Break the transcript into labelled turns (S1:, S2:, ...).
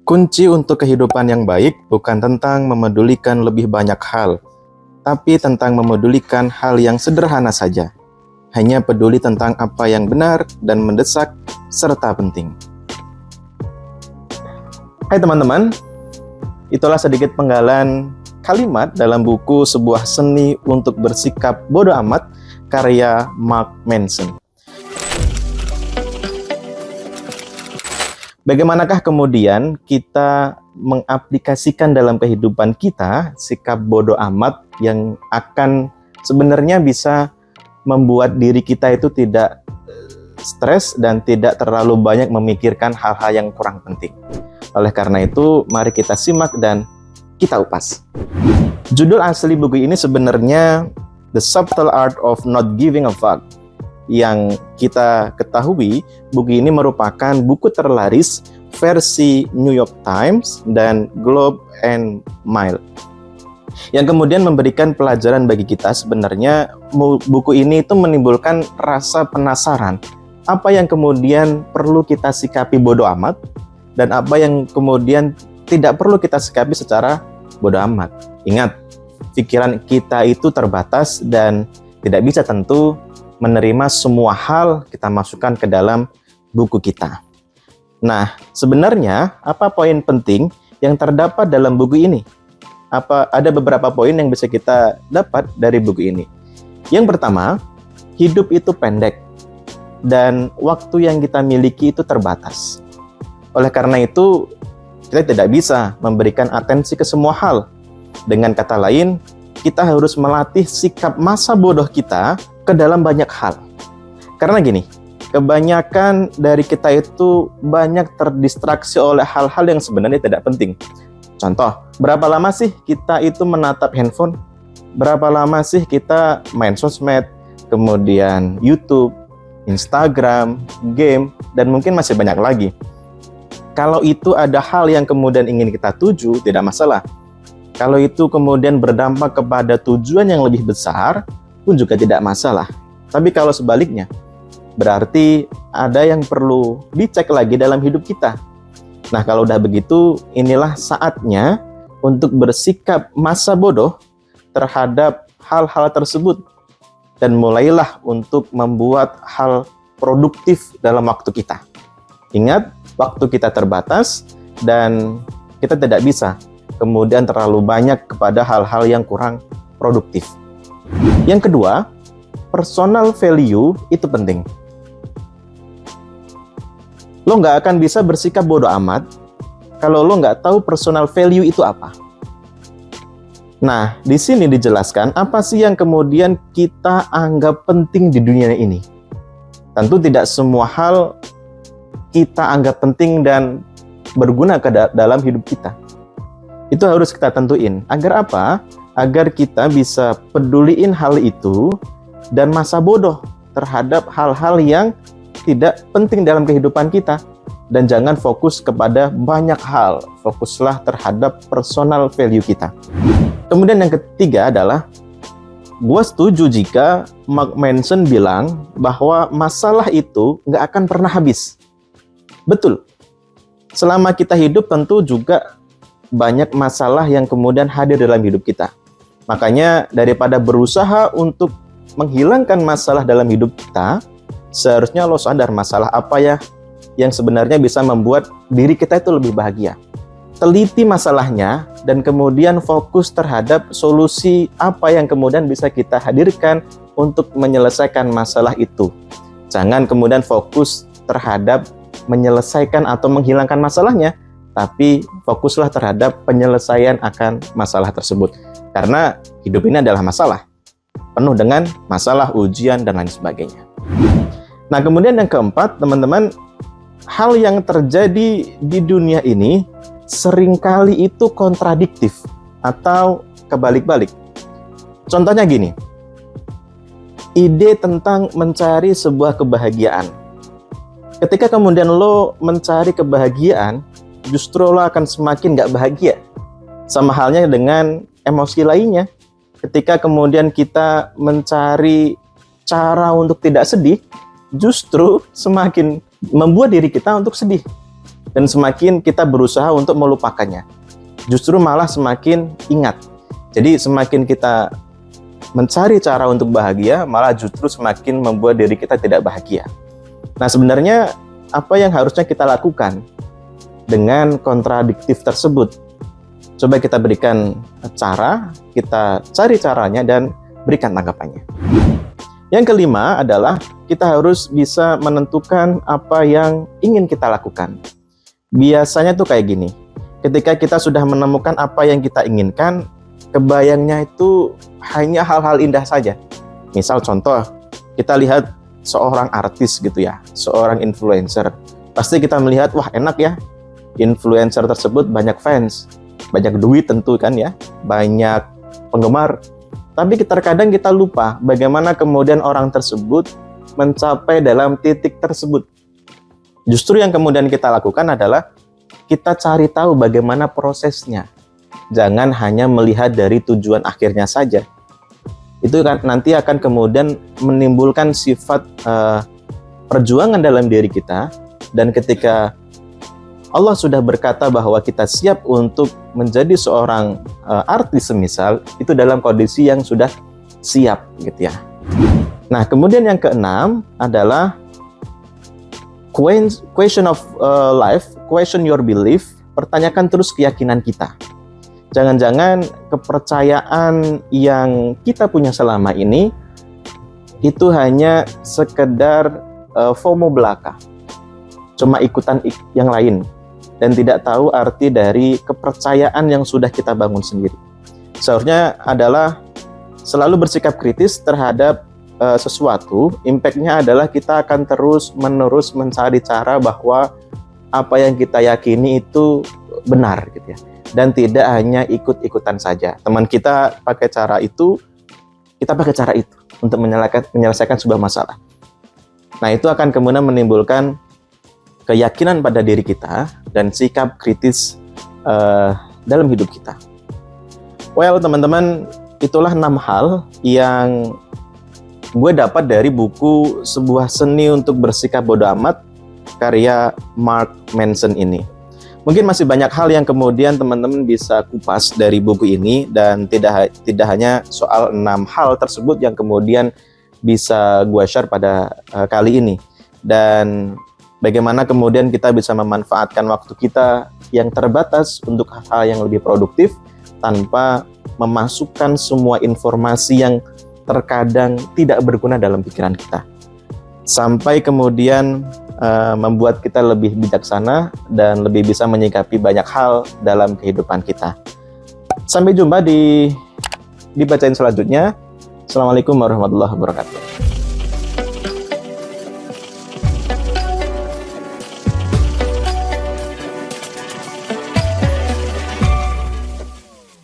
S1: Kunci untuk kehidupan yang baik bukan tentang memedulikan lebih banyak hal, tapi tentang memedulikan hal yang sederhana saja. Hanya peduli tentang apa yang benar dan mendesak serta penting. Hai teman-teman, itulah sedikit penggalan kalimat dalam buku Sebuah Seni untuk Bersikap Bodo Amat karya Mark Manson. Bagaimanakah kemudian kita mengaplikasikan dalam kehidupan kita sikap bodo amat yang akan sebenarnya bisa membuat diri kita itu tidak stres dan tidak terlalu banyak memikirkan hal-hal yang kurang penting. Oleh karena itu, mari kita simak dan kita upas. Judul asli buku ini sebenarnya The Subtle Art of Not Giving a Fuck. Yang kita ketahui, buku ini merupakan buku terlaris versi New York Times dan Globe and Mail. Yang kemudian memberikan pelajaran bagi kita. Sebenarnya buku ini itu menimbulkan rasa penasaran. Apa yang kemudian perlu kita sikapi bodo amat dan apa yang kemudian tidak perlu kita sikapi secara bodo amat. Ingat, pikiran kita itu terbatas dan tidak bisa tentu menerima semua hal kita masukkan ke dalam buku kita. Nah, sebenarnya apa poin penting yang terdapat dalam buku ini? Ada beberapa poin yang bisa kita dapat dari buku ini. Yang pertama, hidup itu pendek dan waktu yang kita miliki itu terbatas. Oleh karena itu, kita tidak bisa memberikan atensi ke semua hal. Dengan kata lain, kita harus melatih sikap masa bodoh kita ke dalam banyak hal. Karena gini, kebanyakan dari kita itu banyak terdistraksi oleh hal-hal yang sebenarnya tidak penting. Contoh, berapa lama sih kita itu menatap handphone? Berapa lama sih kita main sosmed, kemudian YouTube, Instagram, game, dan mungkin masih banyak lagi. Kalau itu ada hal yang kemudian ingin kita tuju, tidak masalah. Kalau itu kemudian berdampak kepada tujuan yang lebih besar, pun juga tidak masalah. Tapi kalau sebaliknya, berarti ada yang perlu dicek lagi dalam hidup kita. Nah, kalau udah begitu, inilah saatnya untuk bersikap masa bodoh terhadap hal-hal tersebut. Dan mulailah untuk membuat hal produktif dalam waktu kita. Ingat, waktu kita terbatas dan kita tidak bisa kemudian terlalu banyak kepada hal-hal yang kurang produktif. Yang kedua, personal value itu penting. Lo nggak akan bisa bersikap bodo amat kalau lo nggak tahu personal value itu apa. Nah, di sini dijelaskan apa sih yang kemudian kita anggap penting di dunia ini. Tentu tidak semua hal kita anggap penting dan berguna dalam hidup kita. Itu harus kita tentuin. Agar apa? Agar kita bisa peduliin hal itu dan masa bodoh terhadap hal-hal yang tidak penting dalam kehidupan kita. Dan jangan fokus kepada banyak hal, fokuslah terhadap personal value kita. Kemudian yang ketiga adalah, gue setuju jika Mark Manson bilang bahwa masalah itu nggak akan pernah habis. Betul, selama kita hidup tentu juga banyak masalah yang kemudian hadir dalam hidup kita. Makanya daripada berusaha untuk menghilangkan masalah dalam hidup kita, seharusnya lo sadar masalah apa ya yang sebenarnya bisa membuat diri kita itu lebih bahagia. Teliti masalahnya dan kemudian fokus terhadap solusi apa yang kemudian bisa kita hadirkan untuk menyelesaikan masalah itu. Jangan kemudian fokus terhadap menyelesaikan atau menghilangkan masalahnya, tapi fokuslah terhadap penyelesaian akan masalah tersebut. Karena hidup ini adalah masalah, penuh dengan masalah, ujian, dan lain sebagainya. Nah, kemudian yang keempat, teman-teman, hal yang terjadi di dunia ini seringkali itu kontradiktif atau kebalik-balik. Contohnya gini, ide tentang mencari sebuah kebahagiaan. Ketika kemudian lo mencari kebahagiaan, justru lo akan semakin gak bahagia. Sama halnya dengan emosi lainnya. Ketika kemudian kita mencari cara untuk tidak sedih, justru semakin membuat diri kita untuk sedih. Dan semakin kita berusaha untuk melupakannya, justru malah semakin ingat. Jadi semakin kita mencari cara untuk bahagia, malah justru semakin membuat diri kita tidak bahagia. Nah, sebenarnya apa yang harusnya kita lakukan dengan kontradiktif tersebut? Coba kita berikan cara, kita cari caranya dan berikan tanggapannya. Yang kelima adalah kita harus bisa menentukan apa yang ingin kita lakukan. Biasanya tuh kayak gini, ketika kita sudah menemukan apa yang kita inginkan, kebayangnya itu hanya hal-hal indah saja. Misal contoh, kita lihat seorang artis gitu ya, seorang influencer. Pasti kita melihat, wah enak ya, influencer tersebut banyak fans, banyak duit tentu kan ya, banyak penggemar. Tapi terkadang kita lupa bagaimana kemudian orang tersebut mencapai dalam titik tersebut. Justru yang kemudian kita lakukan adalah kita cari tahu bagaimana prosesnya. Jangan hanya melihat dari tujuan akhirnya saja. Itu kan nanti akan kemudian menimbulkan sifat perjuangan dalam diri kita. Dan ketika Allah sudah berkata bahwa kita siap untuk menjadi seorang artis semisal, itu dalam kondisi yang sudah siap gitu ya. Nah, kemudian yang keenam adalah question of life, question your belief, pertanyakan terus keyakinan kita. Jangan-jangan kepercayaan yang kita punya selama ini itu hanya sekedar FOMO belaka, cuma ikutan yang lain, dan tidak tahu arti dari kepercayaan yang sudah kita bangun sendiri. Seharusnya adalah selalu bersikap kritis terhadap sesuatu. Impact-nya adalah kita akan terus-menerus mencari cara bahwa apa yang kita yakini itu benar gitu ya, dan tidak hanya ikut-ikutan saja. Teman kita pakai cara itu, kita pakai cara itu untuk menyelesaikan sebuah masalah. Nah, itu akan kemudian menimbulkan keyakinan pada diri kita dan sikap kritis dalam hidup kita. Well, teman-teman, itulah 6 hal yang gue dapat dari buku Sebuah Seni Untuk Bersikap Bodo Amat karya Mark Manson ini. Mungkin masih banyak hal yang kemudian teman-teman bisa kupas dari buku ini, dan tidak hanya soal 6 hal tersebut yang kemudian bisa gue share pada kali ini. Dan bagaimana kemudian kita bisa memanfaatkan waktu kita yang terbatas untuk hal-hal yang lebih produktif tanpa memasukkan semua informasi yang terkadang tidak berguna dalam pikiran kita. Sampai kemudian membuat kita lebih bijaksana dan lebih bisa menyikapi banyak hal dalam kehidupan kita. Sampai jumpa di bacain selanjutnya. Assalamualaikum warahmatullahi wabarakatuh.